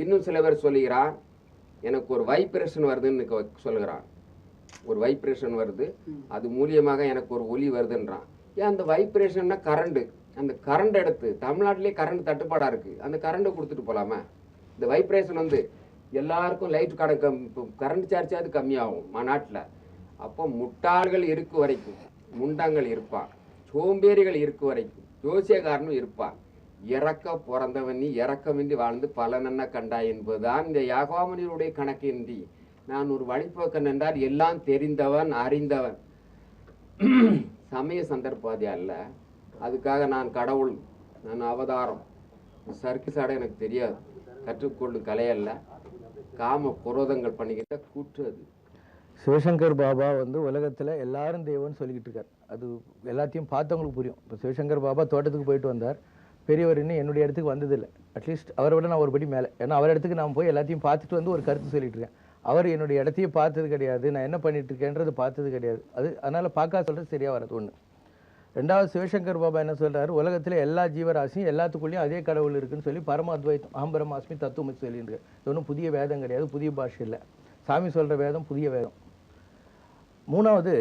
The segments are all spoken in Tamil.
இன்னும் சில பேர் சொல்லுகிறான், எனக்கு ஒரு வைப்ரேஷன் வருதுன்னு சொல்லுகிறான். ஒரு வைப்ரேஷன் வருது, அது மூலியமாக எனக்கு ஒரு ஒலி வருதுன்றான். ஏன் அந்த வைப்ரேஷன்னா கரண்ட், அந்த கரண்ட் எடுத்து தமிழ்நாட்டிலே கரண்ட் தட்டுப்பாடாக இருக்குது, அந்த கரண்ட்டை கொடுத்துட்டு போகலாமா? இந்த வைப்ரேஷன் வந்து எல்லாருக்கும் லைட் கணக்கு கரண்ட் சார்ஜாவது கம்மியாகும் நாட்டில். அப்போ முட்டாள்கள் இருக்கு வரைக்கும் முண்டங்கள் இருப்பான், சோம்பேறிகள் இருக்கு வரைக்கும் ஜோசியக்காரனும் இருப்பான். இறக்க பிறந்தவன் நீ இறக்கமின்றி வாழ்ந்து பலனென்ன கண்டாய் என்பதுதான் இந்த யாகோவனுடைய கணக்கின்றி நான் ஒரு வழிபோக்கன் என்றால் எல்லாம் தெரிந்தவன் அறிந்தவன். சமய சந்தர்ப்பாதி அல்ல. அதுக்காக நான் கடவுள், நான் அவதாரம், சர்க்கஸ் ஆட எனக்கு தெரியாது, கற்றுக்கொள்ளும் கலையல்ல, காம குரோதங்கள் பண்ணிக்கிட்ட கூற்று அது. சிவசங்கர் பாபா வந்து உலகத்தில் எல்லாரும் தெய்வம்னு சொல்லிக்கிட்டு இருக்கார். அது எல்லாத்தையும் பார்த்தவங்களுக்கு புரியும். இப்போ சிவசங்கர் பாபா தோட்டத்துக்கு போயிட்டு வந்தார். பெரியவர் இன்னும் என்னுடைய இடத்துக்கு வந்ததில்லை. அட்லீஸ்ட் அவரை விட நான் ஒரு படி மேலே. ஏன்னா அவர் இடத்துக்கு நான் போய் எல்லாத்தையும் பார்த்துட்டு வந்து ஒரு கருத்து சொல்லிட்டு இருக்கேன். அவர் என்னுடைய இடத்தையும் பார்த்தது கிடையாது, நான் என்ன பண்ணிட்டு இருக்கேன்றது பார்த்தது கிடையாது. அதனால் பார்க்க சொல்கிறது சரியாக வராது ஒன்று. ரெண்டாவது, சிவசங்கர் பாபா என்ன சொல்கிறாரு, உலகத்தில் எல்லா ஜீவராசியும் எல்லாத்துக்குள்ளேயும் அதே கடவுள் இருக்குன்னு சொல்லி பரம அத்வைத்தம் ஆம்பரமாஸ்மி தத்துவம் சொல்லிட்டு. இது ஒன்றும் புதிய வேதம் கிடையாது, புதிய பாஷை இல்லை. சாமி சொல்கிற வேதம் புதிய வேதம். மூணாவது,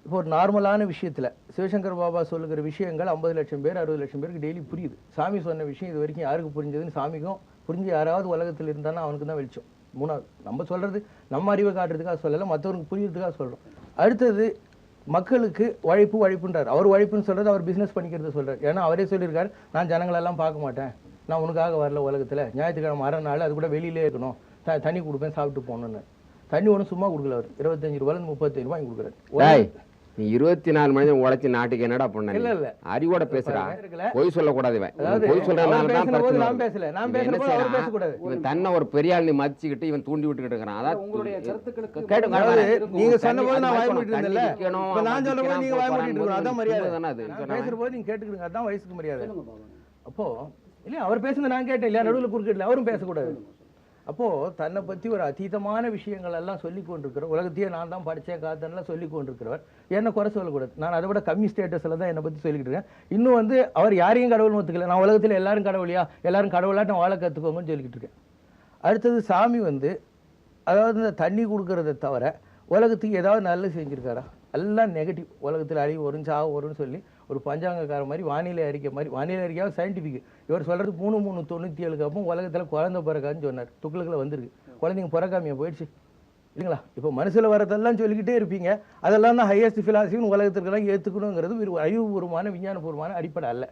இப்போ ஒரு நார்மலான விஷயத்தில் சிவசங்கர் பாபா சொல்லுகிற விஷயங்கள் 50 லட்சம் பேர் 60 லட்சம் பேருக்கு டெய்லி புரியுது. சாமி சொன்ன விஷயம் இது வரைக்கும் யாருக்கு புரிஞ்சதுன்னு சாமிக்கும் புரிஞ்சு யாராவது உலகத்தில் இருந்தாலும் அவனுக்கு தான் வெளிச்சம். மூணாவது, நம்ம சொல்கிறது நம்ம அறிவை காட்டுறதுக்காக சொல்லலை, மற்றவருக்கு புரியறதுக்காக சொல்கிறோம். அடுத்தது, மக்களுக்கு உழைப்புன்றார். அவர் உழைப்புன்னு சொல்கிறது அவர் பிஸ்னஸ் பண்ணிக்கிறத சொல்கிறார். ஏன்னா அவரே சொல்லியிருக்காரு, நான் ஜனங்களெல்லாம் பார்க்க மாட்டேன், நான் உனக்காக வரல உலகத்தில், ஞாயிற்றுக்கிழமை அரை நாள் அது கூட வெளியிலே இருக்கணும், தண்ணி கொடுப்பேன் சாப்பிட்டு போகணுன்னு. தண்ணி ஒன்றும் சும்மா கொடுக்கல, அவர் 25 ரூபாயிலிருந்து 35 ரூபாய் கொடுக்குறாரு. நீ 24 மணி நேரம் உழைச்சி நாட்டுக்கு என்னடா பண்ண? இல்ல இல்ல, அறிவோட பேசுறான், பொய் சொல்லக்கூடாது. பொய் சொல்றதுனால தான் பிரச்சனை. நான் பேசல, நான் பேசுறப்ப அவர் பேசக்கூடாது. இவன் தன்னை ஒரு பெரிய ஆள் நீ மதிச்சுக்கிட்டு இவன் தூண்டி விட்டுக்கிட்டு இருக்கான். அதான் உங்களுடைய கருத்துக்களுக்கு நீங்க சொன்னபோது நான் வாய் மூடிட்டு இருந்தேன்ல, இப்ப நான் சொல்றபோது நீங்க வாய் மூடிட்டு இருக்கணும். அதான் மரியாதை தானே. அது பேசுறபோது நீங்க கேட்டுக்கிடுங்க, அதான் வயசுக்கு மரியாதை. அப்போ இல்ல அவர் பேசுனது நான் கேட்டேன் இல்லையா, நடுவில் குறுக்கிடல, அவரும் பேசக்கூடாது. அப்போது தன்னை பற்றி ஒரு அதீதமான விஷயங்கள் எல்லாம் சொல்லி கொண்டிருக்கிறவர், உலகத்தையே நான் தான் படித்தேன் காத்தன்லாம் சொல்லி கொண்டிருக்கிறவர், என்ன குறை சொல்லக்கூடாது. நான் அதை விட கம்மி ஸ்டேட்டஸில் தான் என்னை பற்றி சொல்லிக்கிட்டு இருக்கேன். இன்னும் வந்து அவர் யாரையும் கடவுள்னு ஒத்துக்கல. நான் உலகத்தில் எல்லாரும் கடவுளையா, எல்லாரும் கடவுளாட்டம் வாழ கற்றுக்கோங்கன்னு சொல்லிக்கிட்டு இருக்கேன். அடுத்தது, சாமி வந்து அதாவது இந்த தண்ணி கொடுக்கறத தவிர உலகத்துக்கு ஏதாவது நல்லது செஞ்சுருக்காரா? எல்லாம் நெகட்டிவ். உலகத்தில் அழிவு வரும், சாவு வரும்னு சொல்லி ஒரு பஞ்சாங்கக்கார மாதிரி வானிலை அறிக்கை மாதிரி, வானிலை அறிக்கையாக சயின்டிஃபிக். இவர் சொல்கிறது 3397 அப்போ உலகத்தில் குழந்தை பிறக்காதுன்னு சொன்னார். துக்களுக்குள்ள வந்திருக்கு, குழந்தைங்க பிறக்காமையாக போயிடுச்சு இல்லைங்களா? இப்போ மனசில் வரதெல்லாம் சொல்லிக்கிட்டே இருப்பீங்க. அதெல்லாம் தான் ஹையஸ்ட் ஃபிலாசபின்னு உலகத்திற்கெல்லாம் ஏற்றுக்கணுங்கிறது ஒரு அறிவுபூர்வமான விஞ்ஞானபூர்வமான அடிப்படை அல்ல.